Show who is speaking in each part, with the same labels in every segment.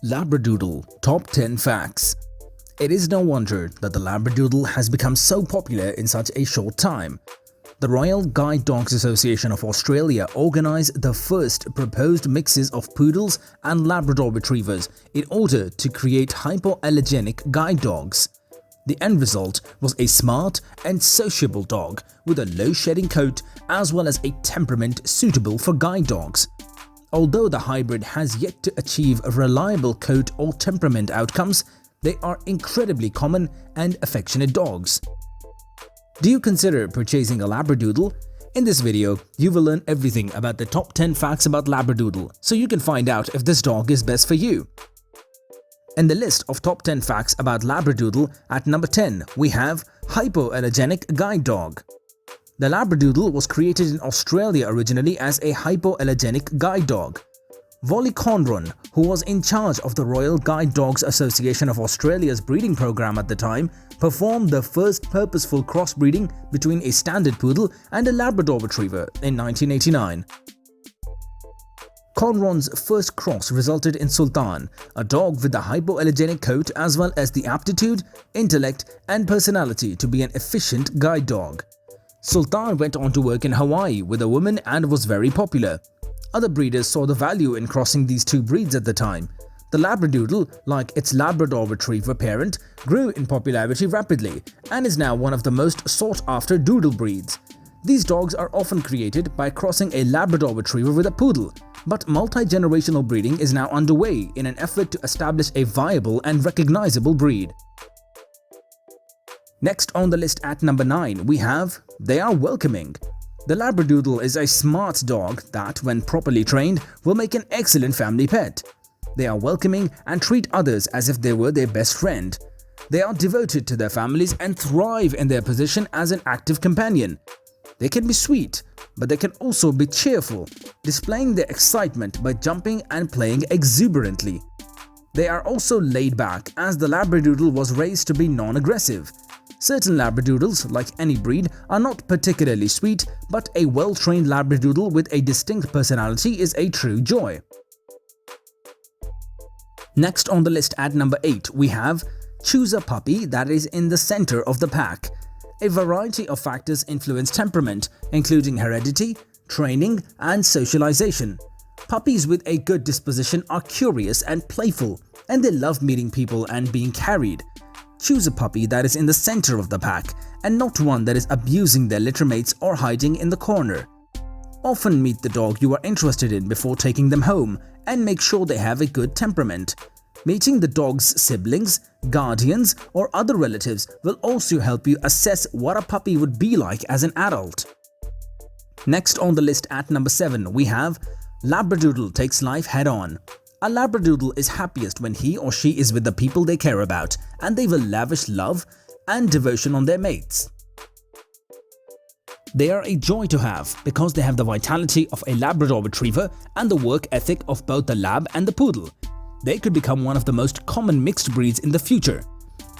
Speaker 1: Labradoodle Top 10 Facts. It is no wonder that the Labradoodle has become so popular in such a short time. The Royal Guide Dogs Association of Australia organised the first proposed mixes of poodles and Labrador retrievers in order to create hypoallergenic guide dogs. The end result was a smart and sociable dog with a low-shedding coat as well as a temperament suitable for guide dogs. Although the hybrid has yet to achieve reliable coat or temperament outcomes, they are incredibly common and affectionate dogs. Do you consider purchasing a Labradoodle? In this video, you will learn everything about the top 10 facts about Labradoodle so you can find out if this dog is best for you. In the list of top 10 facts about Labradoodle, at number 10, we have Hypoallergenic Guide Dog. The Labradoodle was created in Australia originally as a hypoallergenic guide dog. Wally Conron, who was in charge of the Royal Guide Dogs Association of Australia's breeding program at the time, performed the first purposeful crossbreeding between a standard poodle and a Labrador retriever in 1989. Conron's first cross resulted in Sultan, a dog with a hypoallergenic coat as well as the aptitude, intellect and personality to be an efficient guide dog. Sultan went on to work in Hawaii with a woman and was very popular. Other breeders saw the value in crossing these two breeds at the time. The Labradoodle, like its Labrador retriever parent, grew in popularity rapidly and is now one of the most sought-after doodle breeds. These dogs are often created by crossing a Labrador retriever with a poodle, but multi-generational breeding is now underway in an effort to establish a viable and recognizable breed. Next on the list at number 9, we have areWelcoming. The Labradoodle is a smart dog that, when properly trained, will make an excellent family pet. They are welcoming and treat others as if they were their best friend. They are devoted to their families and thrive in their position as an active companion. They can be sweet, but they can also be cheerful, displaying their excitement by jumping and playing exuberantly. They are also laid back, as the Labradoodle was raised to be non-aggressive. Certain Labradoodles, like any breed, are not particularly sweet, but a well-trained Labradoodle with a distinct personality is a true joy. Next on the list at number 8, we have choose a puppy that is in the center of the pack. A variety of factors influence temperament, including heredity, training, and socialization. Puppies with a good disposition are curious and playful, and they love meeting people and being carried. Choose a puppy that is in the center of the pack and not one that is abusing their littermates or hiding in the corner. Often meet the dog you are interested in before taking them home and make sure they have a good temperament. Meeting the dog's siblings, guardians, or other relatives will also help you assess what a puppy would be like as an adult. Next on the list at number 7, we have Labradoodle takes life head-on. A Labradoodle is happiest when he or she is with the people they care about, and they will lavish love and devotion on their mates. They are a joy to have because they have the vitality of a Labrador retriever and the work ethic of both the Lab and the Poodle. They could become one of the most common mixed breeds in the future.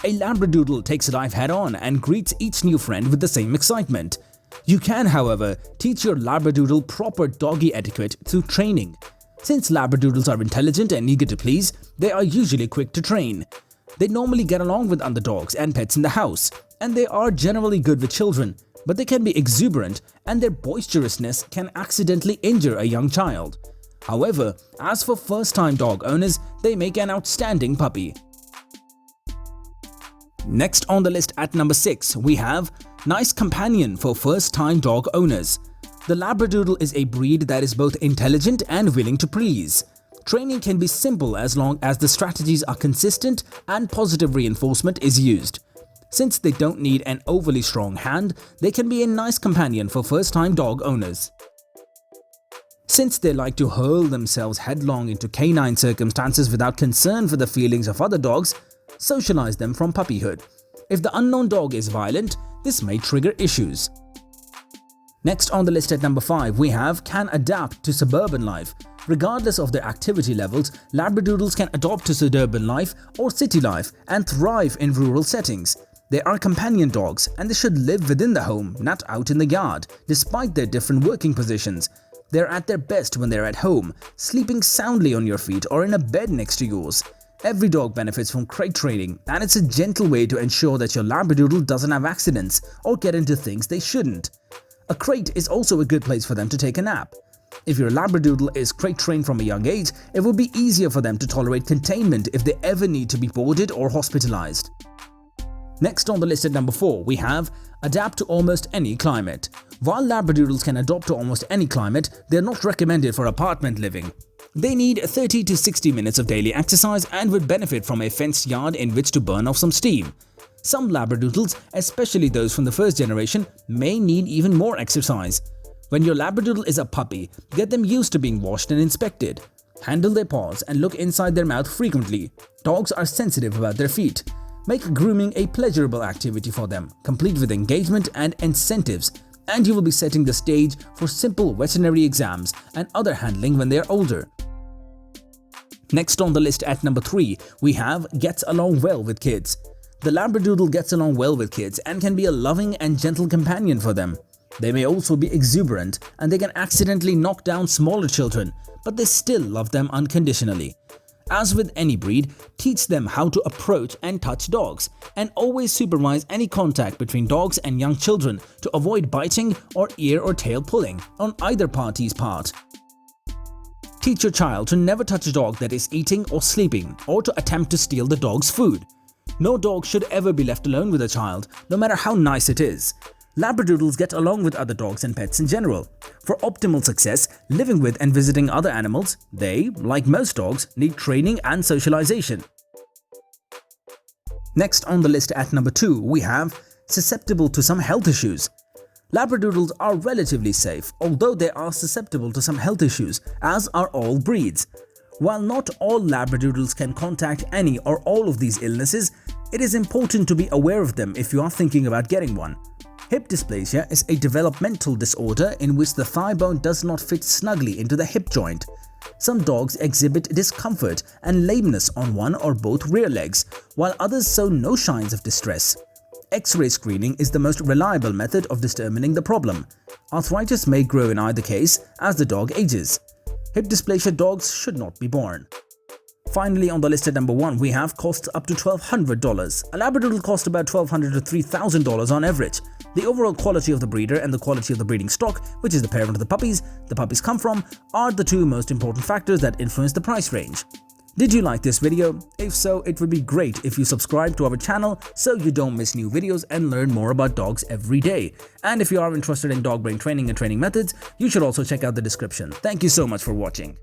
Speaker 1: A Labradoodle takes life head-on and greets each new friend with the same excitement. You can, however, teach your Labradoodle proper doggy etiquette through training. Since Labradoodles are intelligent and eager to please, they are usually quick to train. They normally get along with other dogs and pets in the house, and they are generally good with children, but they can be exuberant and their boisterousness can accidentally injure a young child. However, as for first-time dog owners, they make an outstanding puppy. Next on the list at number 6, we have nice companion for first-time dog owners. The Labradoodle is a breed that is both intelligent and willing to please. Training can be simple as long as the strategies are consistent and positive reinforcement is used. Since they don't need an overly strong hand, they can be a nice companion for first-time dog owners. Since they like to hurl themselves headlong into canine circumstances without concern for the feelings of other dogs, socialize them from puppyhood. If the unknown dog is violent, this may trigger issues. Next on the list at number 5, we have can adapt to suburban life. Regardless of their activity levels, Labradoodles can adopt to suburban life or city life and thrive in rural settings. They are companion dogs and they should live within the home, not out in the yard, despite their different working positions. They're at their best when they're at home, sleeping soundly on your feet or in a bed next to yours. Every dog benefits from crate training, and it's a gentle way to ensure that your Labradoodle doesn't have accidents or get into things they shouldn't. A crate is also a good place for them to take a nap. If your Labradoodle is crate trained from a young age, it will be easier for them to tolerate containment if they ever need to be boarded or hospitalized. Next on the list at number 4, we have adapt to almost any climate. While Labradoodles can adapt to almost any climate, they are not recommended for apartment living. They need 30 to 60 minutes of daily exercise and would benefit from a fenced yard in which to burn off some steam. Some Labradoodles, especially those from the first generation, may need even more exercise. When your Labradoodle is a puppy, get them used to being washed and inspected. Handle their paws and look inside their mouth frequently. Dogs are sensitive about their feet. Make grooming a pleasurable activity for them, complete with engagement and incentives, and you will be setting the stage for simple veterinary exams and other handling when they are older. Next on the list at number 3, we have gets along well with kids. The Labradoodle gets along well with kids and can be a loving and gentle companion for them. They may also be exuberant and they can accidentally knock down smaller children, but they still love them unconditionally. As with any breed, teach them how to approach and touch dogs, and always supervise any contact between dogs and young children to avoid biting or ear or tail pulling on either party's part. Teach your child to never touch a dog that is eating or sleeping, or to attempt to steal the dog's food. No dog should ever be left alone with a child, no matter how nice it is. Labradoodles get along with other dogs and pets in general. For optimal success, living with and visiting other animals, they, like most dogs, need training and socialization. Next on the list at number 2, we have susceptible to some health issues. Labradoodles are relatively safe, although they are susceptible to some health issues, as are all breeds. While not all Labradoodles can contact any or all of these illnesses, it is important to be aware of them if you are thinking about getting one. Hip dysplasia is a developmental disorder in which the thigh bone does not fit snugly into the hip joint. Some dogs exhibit discomfort and lameness on one or both rear legs, while others show no signs of distress. X-ray screening is the most reliable method of determining the problem. Arthritis may grow in either case as the dog ages. Hip dysplasia dogs should not be born. Finally, on the list at number 1, we have costs up to $1,200. A Labradoodle costs about $1,200 to $3,000 on average. The overall quality of the breeder and the quality of the breeding stock, which is the parent of the puppies come from, are the two most important factors that influence the price range. Did you like this video? If so, it would be great if you subscribe to our channel so you don't miss new videos and learn more about dogs every day. And if you are interested in dog brain training and training methods, you should also check out the description. Thank you so much for watching.